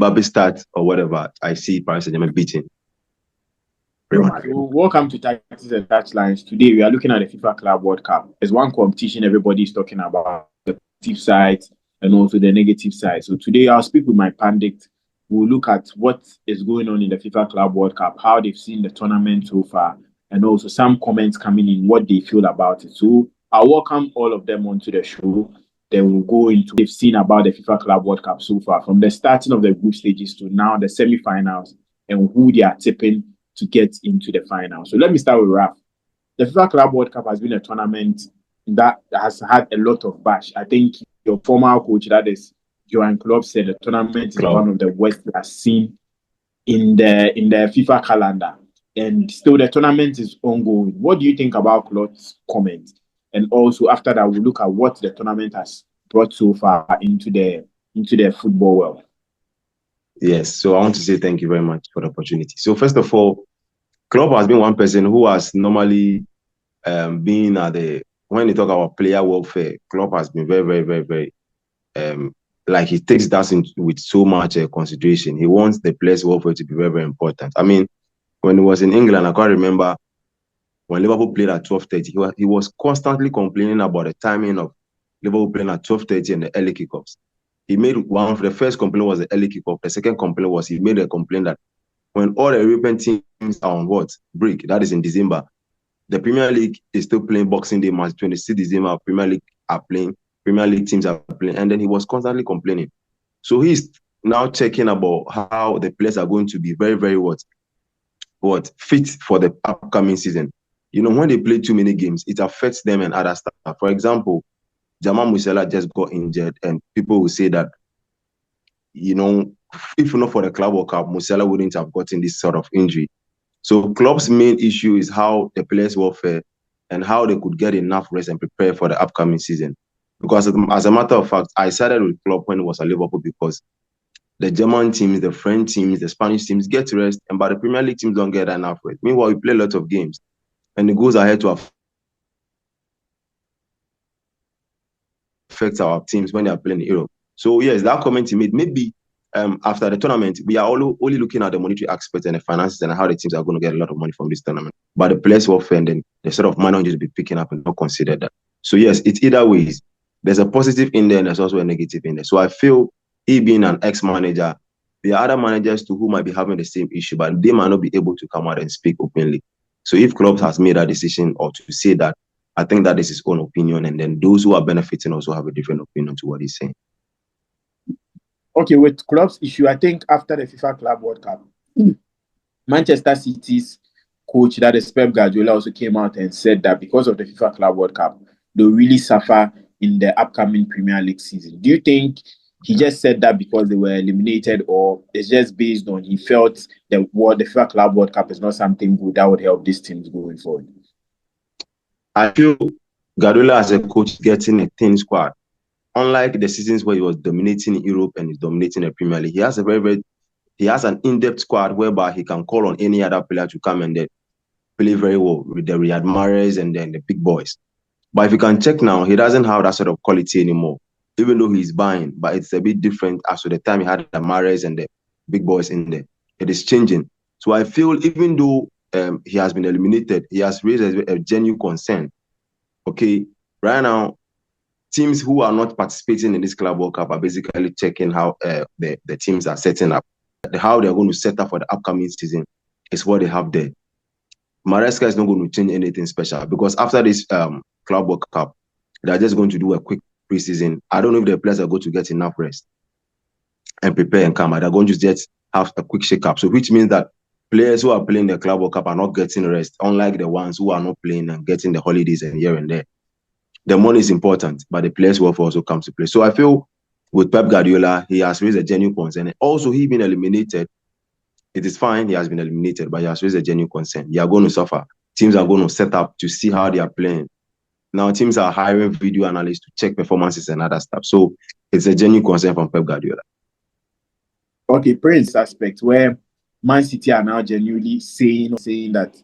Mbappe starts or whatever, I see Paris Saint-Germain beating Real Madrid. Welcome to Tactics and Touchlines. Today we are looking at the FIFA Club World Cup. There's one competition everybody's talking about, the positive side and also the negative side. So today I'll speak with my pundit. We'll look at what is going on in the FIFA Club World Cup, how they've seen the tournament so far, and also some comments coming in, what they feel about it. So I'll welcome all of them onto the show. Then we'll go into what they've seen about the FIFA Club World Cup so far, from the starting of the group stages to now the semi-finals, and who they are tipping to get into the final. So let me start with Raf. The FIFA Club World Cup has been a tournament that has had a lot of bash. I think your former coach, that is Jurgen Klopp, said the tournament is one of the worst we have seen in the FIFA calendar. And still the tournament is ongoing. What do you think about Klopp's comment? And also after that, we'll look at what the tournament has brought so far into the football world. Yes, so I want to say thank you very much for the opportunity. So first of all, Klopp has been one person who has normally been at when you talk about player welfare, Klopp has been very, very, very, very, like he takes that with so much consideration. He wants the players' welfare to be very, very important. I mean, when he was in England, I can't remember when Liverpool played at 12:30, he was constantly complaining about the timing of Liverpool playing at 12:30 and the early kickoffs. He made one of the first complaint was the early kickoff. The second complaint was he made a complaint that when all the European teams are on break, that is in December, the Premier League is still playing Boxing Day match, 26 December, Premier League are playing, Premier League teams are playing, and then he was constantly complaining. So he's now checking about how the players are going to be very, very fit for the upcoming season. You know, when they play too many games, it affects them and other stuff. For example, Jamal Musiala just got injured, and people will say that, you know, if not for the Club World Cup, Musiala wouldn't have gotten this sort of injury. So Klopp's main issue is how the players welfare and how they could get enough rest and prepare for the upcoming season. Because as a matter of fact, I started with Klopp when it was at Liverpool because the German teams, the French teams, the Spanish teams get rest, and but the Premier League teams don't get enough rest. Meanwhile, we play a lot of games, and it goes ahead to affect our teams when they are playing in Europe. So yes, that comment he made, maybe after the tournament, we are only looking at the monetary aspects and the finances and how the teams are going to get a lot of money from this tournament. But the players welfare and then the sort of money just be picking up and not consider that. So yes, it's either ways. There's a positive in there and there's also a negative in there. So I feel he being an ex-manager, there are other managers too who might be having the same issue, but they might not be able to come out and speak openly. So if Klopp has made a decision or to say that, I think that is his own opinion, and then those who are benefiting also have a different opinion to what he's saying. Okay, with Klopp's issue, I think after the FIFA Club World Cup, Manchester City's coach, that is Pep Guardiola, also came out and said that because of the FIFA Club World Cup, they'll really suffer in the upcoming Premier League season. Do you think he just said that because they were eliminated, or it's just based on he felt that the FIFA Club World Cup is not something good that would help these teams going forward? I feel Guardiola as a coach getting a thin squad. Unlike the seasons where he was dominating in Europe and he's dominating the Premier League, he has an in-depth squad whereby he can call on any other player to come and play very well with the Riyad Mahrez and then the big boys. But if you can check now, he doesn't have that sort of quality anymore, even though he's buying. But it's a bit different as to the time he had the Mahrez and the big boys in there. It is changing. So I feel even though he has been eliminated, he has raised a genuine concern. Okay, right now, teams who are not participating in this Club World Cup are basically checking how the teams are setting up. How they're going to set up for the upcoming season is what they have there. Maresca is not going to change anything special because after this Club World Cup, they're just going to do a quick preseason. I don't know if the players are going to get enough rest and prepare and come out. They're going to just have a quick shake-up. So which means that players who are playing the Club World Cup are not getting rest, unlike the ones who are not playing and getting the holidays and here and there. The money is important, but the players' welfare also comes to play. So I feel with Pep Guardiola, he has raised a genuine concern. Also, he been eliminated. It is fine, he has been eliminated, but he has raised a genuine concern. They are going to suffer. Teams are going to set up to see how they are playing. Now, teams are hiring video analysts to check performances and other stuff. So it's a genuine concern from Pep Guardiola. Okay, Prince aspect where Man City are now genuinely saying that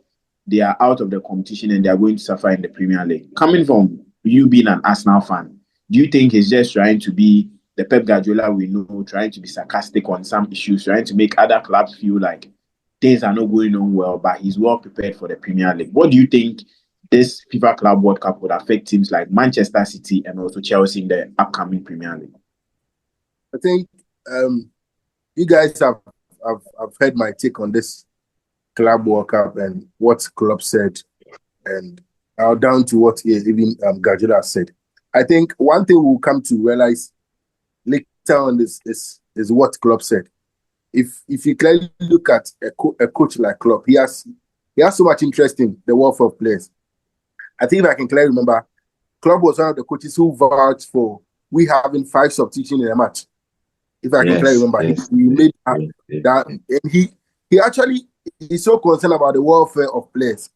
they are out of the competition and they are going to suffer in the Premier League. Coming from you being an Arsenal fan, do you think he's just trying to be the Pep Guardiola we know, trying to be sarcastic on some issues, trying to make other clubs feel like things are not going on well, but he's well prepared for the Premier League. What do you think this FIFA Club World Cup would affect teams like Manchester City and also Chelsea in the upcoming Premier League? I think you guys have heard my take on this Club World Cup and what Klopp said, and down to what even Guardiola said. I think one thing we'll come to realize later on is what Klopp said. If you clearly look at a coach like Klopp, he has so much interest in the welfare of players. I think if I can clearly remember, Klopp was one of the coaches who vouched for we having 5 substitutions in a match. If I can clearly remember, he made that, and he actually is so concerned about the welfare of players.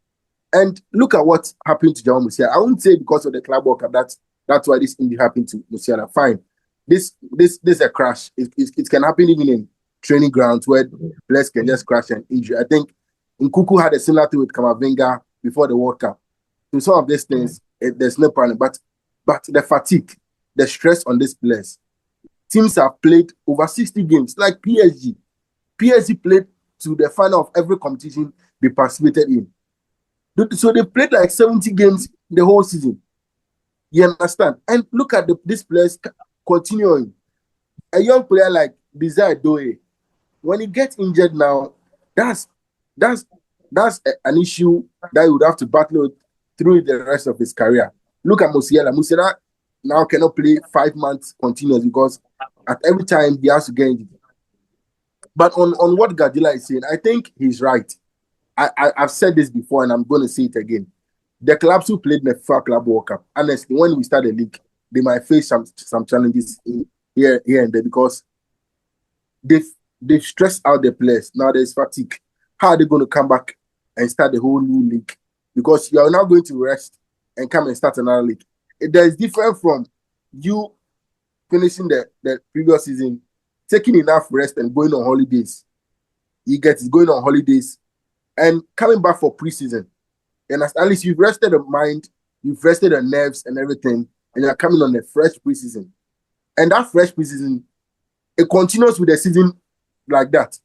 And look at what happened to Jamal Musiala. I won't say because of the Club World Cup that's why this injury happened to Musiala. Fine, this is a crash. It can happen even in training grounds where players can just crash and injure. I think Nkuku had a similar thing with Kamavinga before the World Cup. So some of these things, there's no problem. But the fatigue, the stress on these players. Teams have played over 60 games, like PSG. PSG played to the final of every competition they participated in. So they played like 70 games the whole season. You understand? And look at these players continuing. A young player like Desire Doe, when he gets injured now, that's an issue that he would have to battle through the rest of his career. Look at Musiala. Musiala now cannot play 5 months continuous because at every time he has to get injured. But on what Guardiola is saying, I think he's right. I've said this before and I'm going to say it again. The clubs who played the FIFA Club World Cup, honestly, when we start the league, they might face some challenges here and there because they've stressed out the players. Now there's fatigue. How are they going to come back and start the whole new league? Because you are now going to rest and come and start another league. That is different from you finishing the previous season, taking enough rest and going on holidays. You get it, going on holidays and coming back for preseason. And at least you've rested the mind, you've rested the nerves and everything, and you're coming on a fresh preseason. And that fresh preseason, it continues with the season like that.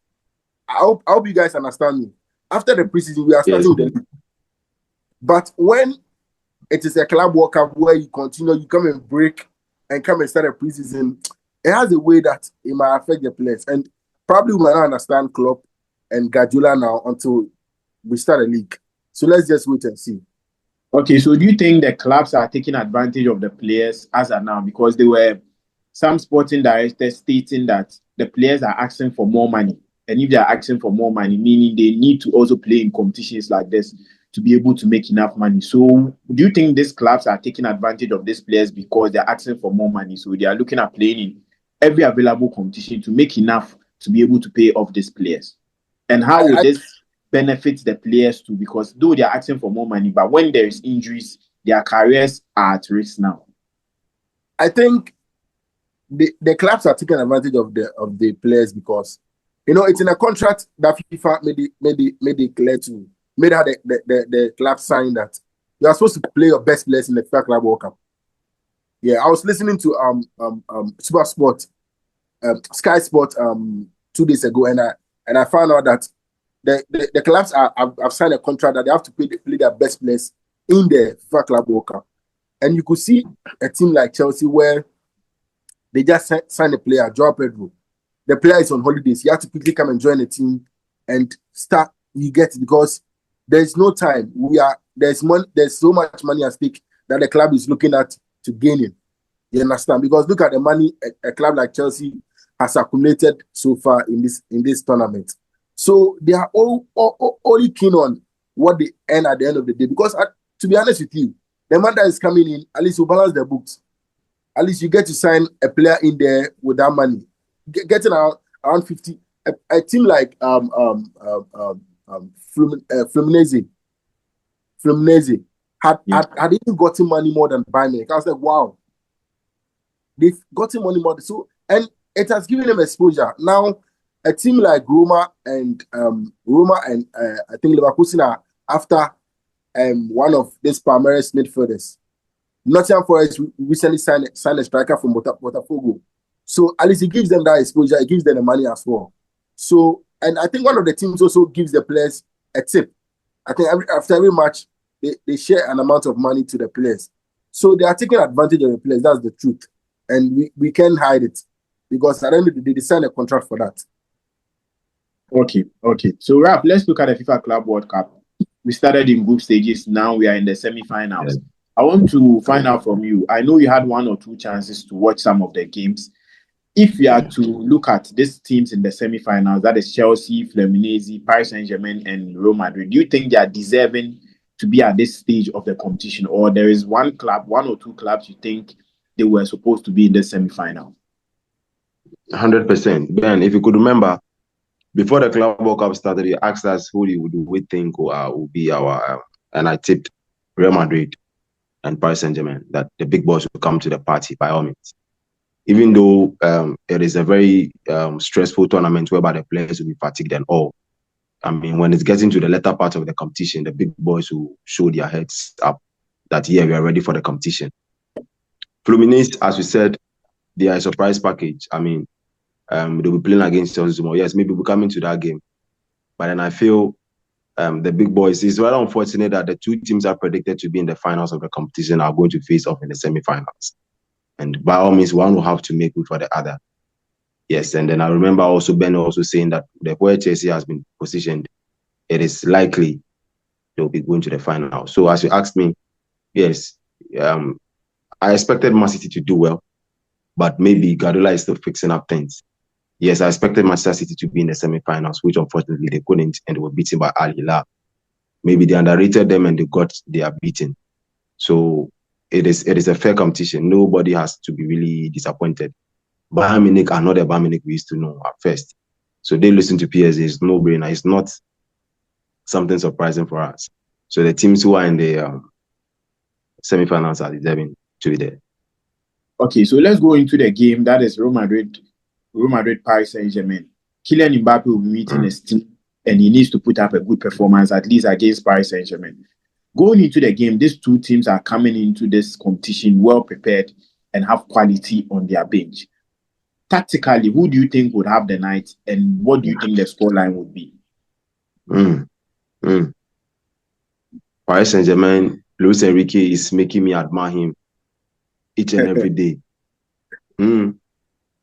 I hope you guys understand me. After the preseason, we are starting with the league. But when it is a Club World Cup where you continue, you come and break and come and start a preseason, it has a way that it might affect the players. And probably we might not understand Klopp and Guardiola now until we start a league. So let's just wait and see. Okay, so do you think the clubs are taking advantage of the players as of now? Because there were some sporting directors stating that the players are asking for more money. And if they are asking for more money, meaning they need to also play in competitions like this to be able to make enough money. So do you think these clubs are taking advantage of these players because they're asking for more money? So they are looking at playing in every available competition to make enough to be able to pay off these players? And how would this benefit the players too? Because though they are asking for more money, but when there is injuries, their careers are at risk now. I think the clubs are taking advantage of the players because it's in a contract that FIFA made it clear to made how the club sign that you are supposed to play your best players in the FIFA Club World Cup. Yeah, I was listening to Super Sport, Sky Sport 2 days ago, and I found out that the clubs have signed a contract that they have to play their best players in the FIFA Club World Cup. And you could see a team like Chelsea where they just signed a player, Joao Pedro. The player is on holidays. You have to quickly come and join the team and start. You get it because there's no time. There's so much money at stake that the club is looking at to gain it. You understand? Because look at the money a club like Chelsea has accumulated so far in this tournament. So they are only keen on what they earn at the end of the day. Because to be honest with you, the man that is coming in, at least you balance the books. At least you get to sign a player in there with that money. Getting around 50. A team like Fluminense had even gotten money more than Bayern Munich. I was like, wow, they've gotten money more. So and it has given them exposure. Now a team like Roma and I think Leverkusen are after one of these Palmeiras midfielders. Nottingham Forest recently signed a striker from Botafogo. So at least it gives them that exposure, it gives them the money as well. So, and I think one of the teams also gives the players a tip. I think after every match, they share an amount of money to the players. So they are taking advantage of the players. That's the truth. And we can't hide it because at the end of the day, they signed a contract for that. Okay. So, Rap, let's look at the FIFA Club World Cup. We started in group stages. Now we are in the semi-finals. Yeah. I want to find out from you. I know you had 1 or 2 chances to watch some of the games. If you are to look at these teams in the semi-finals, that is Chelsea, Fluminense, Paris Saint-Germain, and Real Madrid, do you think they are deserving to be at this stage of the competition, or there is one or two clubs you think they were supposed to be in the semi-final? 100%. Ben, if you could remember, before the Club World Cup started, you asked us who we think will be our, and I tipped Real Madrid and Paris Saint-Germain, that the big boys will come to the party by all means. Even though it is a very stressful tournament whereby the players will be fatigued and all. I mean, when it's getting to the latter part of the competition, the big boys will show their heads up that, yeah, we are ready for the competition. Fluminense, as we said, they are a surprise package. I mean, they'll be playing against Chelsea tomorrow. Yes, maybe we'll come into that game. But then I feel the big boys, it's rather unfortunate that the 2 teams are predicted to be in the finals of the competition are going to face off in the semi-finals. And by all means, one will have to make good for the other. Yes, and then I remember also Ben also saying that the way Chelsea has been positioned, it is likely they'll be going to the final. So as you asked me, yes, I expected Man City to do well, but maybe Guardiola is still fixing up things. Yes, I expected Manchester City to be in the semi-finals, which unfortunately they couldn't, and they were beaten by Al Hilal. Maybe they underrated them and they are beaten. So it is a fair competition. Nobody has to be really disappointed. Bayern Munich are not the Bayern Munich we used to know at first. So they listen to PSG. It's no brainer. It's not something surprising for us. So the teams who are in the semi-finals are deserving to be there. Okay, so let's go into the game. That is Real Madrid, Paris Saint-Germain. Kylian Mbappe will be meeting his team, and he needs to put up a good performance, at least against Paris Saint-Germain. Going into the game, these 2 teams are coming into this competition well prepared and have quality on their bench. Tactically, who do you think would have the night, and what do you think the scoreline would be? Paris Saint-Germain, Luis Enrique is making me admire him each and every day.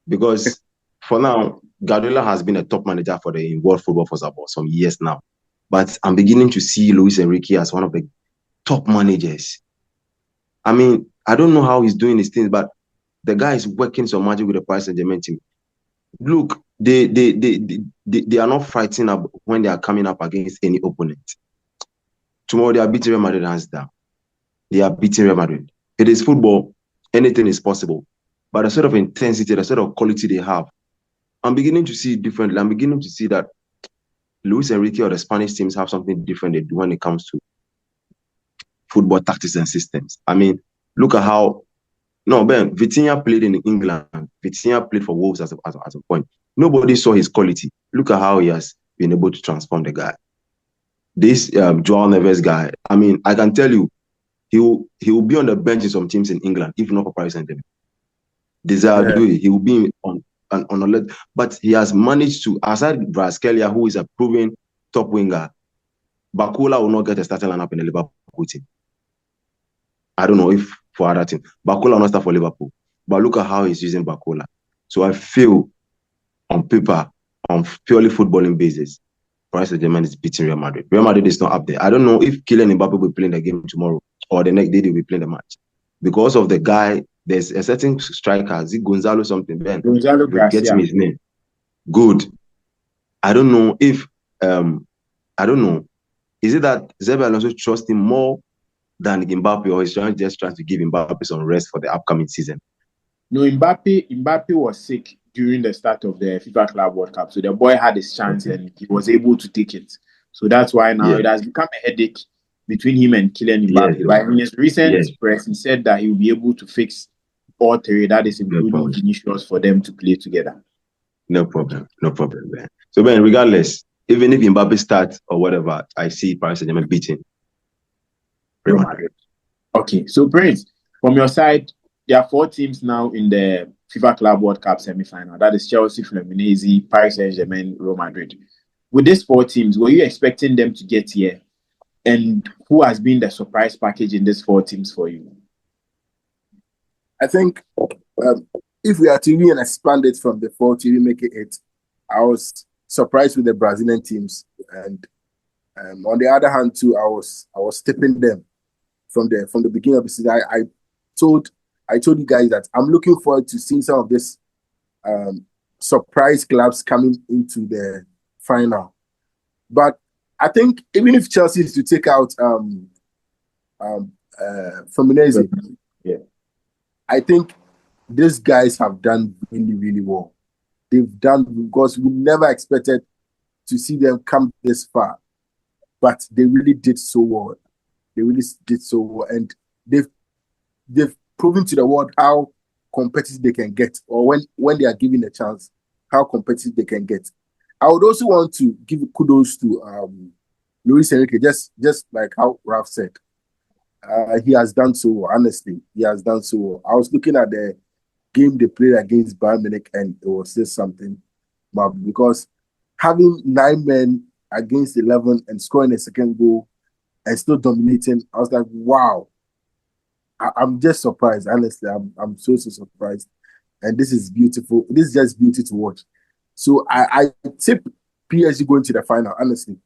Because for now, Guardiola has been a top manager for the world football for about some years now. But I'm beginning to see Luis Enrique as one of the top managers. I mean, I don't know how he's doing these things, but the guy is working some magic with the Paris Saint-Germain team. Look, they are not fighting up when they are coming up against any opponent. Tomorrow they are beating Real Madrid hands down. They are beating Real Madrid. It is football. Anything is possible. But the sort of intensity, the sort of quality they have, I'm beginning to see it differently. I'm beginning to see that Luis Enrique or the Spanish teams have something different they do when it comes to football tactics and systems. I mean, look at how... No, Ben, Vitinha played in England. Vitinha played for Wolves at a point. Nobody saw his quality. Look at how he has been able to transform the guy. This Joao Neves guy, I mean, I can tell you, he will be on the bench in some teams in England, if not for Paris Saint-Germain. He will be on a list, but he has managed to, aside Braskelia, who is a proven top winger, Bakula will not get a starting lineup in the Liverpool team. I don't know if for other team, Bakula will not start for Liverpool. But look at how he's using Bakula. So I feel, on paper, on purely footballing basis, Paris Saint-Germain is beating Real Madrid. Real Madrid is not up there. I don't know if Kylian Mbappe will be playing the game tomorrow or the next day they will be playing the match. Because of the guy, there's a certain striker, is it Gonzalo something? Ben, Gonzalo Garcia. Get me his name. Good. I don't know if, I don't know. Is it that Xabi Alonso trusts him more than Mbappe, or he's just trying to give Mbappe some rest for the upcoming season? No, Mbappe was sick during the start of the FIFA Club World Cup. So the boy had his chance and he was able to take it. So that's why now it has become a headache between him and Kylian Mbappe. But in his recent press, he said that he will be able to fix all 3, that is including Vinicius, for them to play together. No problem, Ben. So Ben, regardless, even if Mbappe starts or whatever, I see Paris Saint-Germain beating Real Madrid. Okay, so Prince, from your side, there are 4 teams now in the FIFA Club World Cup semi-final. That is Chelsea, Fluminense, Paris Saint-Germain, Real Madrid. With these 4 teams, were you expecting them to get here? And who has been the surprise package in these 4 teams for you? I think if we are to even expand it from the 4 to even make it 8, I was surprised with the Brazilian teams, and on the other hand too, I was tipping them from the beginning of the season. I told you guys that I'm looking forward to seeing some of this surprise clubs coming into the final. But I think even if Chelsea is to take out Fluminense, yeah, I think these guys have done really, really well. They've done, because we never expected to see them come this far, but they really did so well. They really did so well, and they've proven to the world how competitive they can get, or when they are given a chance, how competitive they can get. I would also want to give kudos to Luis Enrique, just like how Ralph said. He has done so well, honestly. He has done so well. I was looking at the game they played against Bayern Munich, and it was just something. But because having 9 men against 11 and scoring a second goal and still dominating, I was like, wow. I'm just surprised, honestly. I'm so surprised. And this is beautiful. This is just beauty to watch. So I tip PSG going to the final, honestly.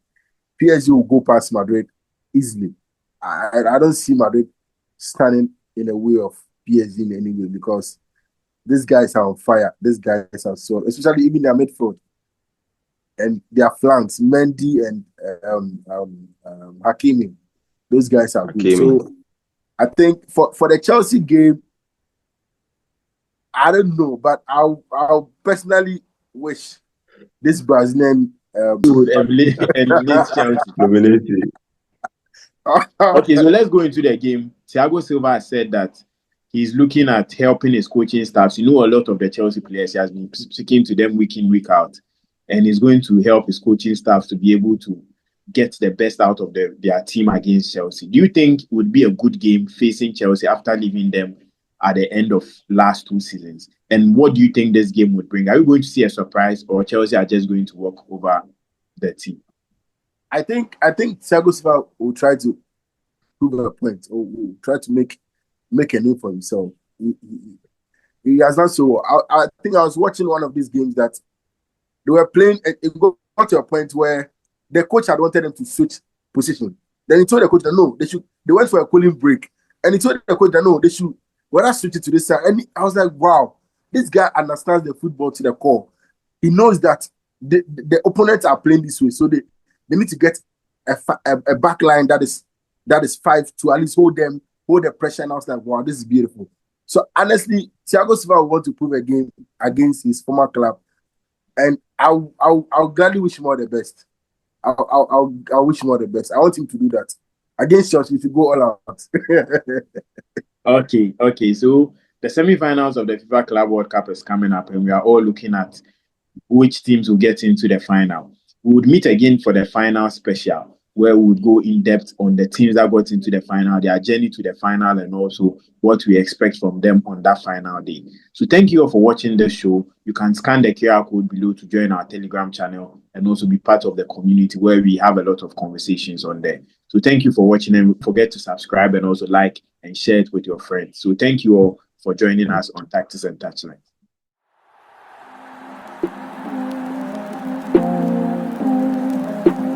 PSG will go past Madrid easily. I don't see Madrid standing in the way of PSG in any way, because these guys are on fire. These guys are so, especially even their midfield and their flanks, Mendy and Hakimi. Those guys are good. So I think for the Chelsea game, I don't know, but I'll personally wish this Brazilian would eliminate Chelsea. Okay, so let's go into the game. Thiago Silva has said that he's looking at helping his coaching staffs. You know, a lot of the Chelsea players, he has been speaking to them week in, week out, and he's going to help his coaching staff to be able to get the best out of their team against Chelsea. Do you think it would be a good game facing Chelsea after leaving them at the end of last 2 seasons? And what do you think this game would bring? Are you going to see a surprise, or Chelsea are just going to walk over the team? I think Thiago Silva will try to prove a point, or will try to make a name for himself. He has done so. I think I was watching one of these games that they were playing. It got to a point where the coach had wanted them to switch position. Then he told the coach that no, they should. They went for a cooling break, and he told the coach that no, they should. Whether switch it to this side. And I was like, wow, this guy understands the football to the core. He knows that the opponents are playing this way, so they need to get a back line that is 5 to at least hold the pressure. And I was like, wow, this is beautiful. So honestly, Thiago Silva will want to prove a game against his former club, and I'll gladly wish him all the best. I'll wish him all the best. I want him to do that against Chelsea. If you go all out. Okay. So the semi-finals of the FIFA Club World Cup is coming up, and we are all looking at which teams will get into the final. We would meet again for the final special, where we would go in depth on the teams that got into the final, their journey to the final, and also what we expect from them on that final day. So thank you all for watching this show. You can scan the QR code below to join our Telegram channel and also be part of the community where we have a lot of conversations on there. So thank you for watching, and don't forget to subscribe and also like and share it with your friends. So thank you all for joining us on Tactics and Touchlines.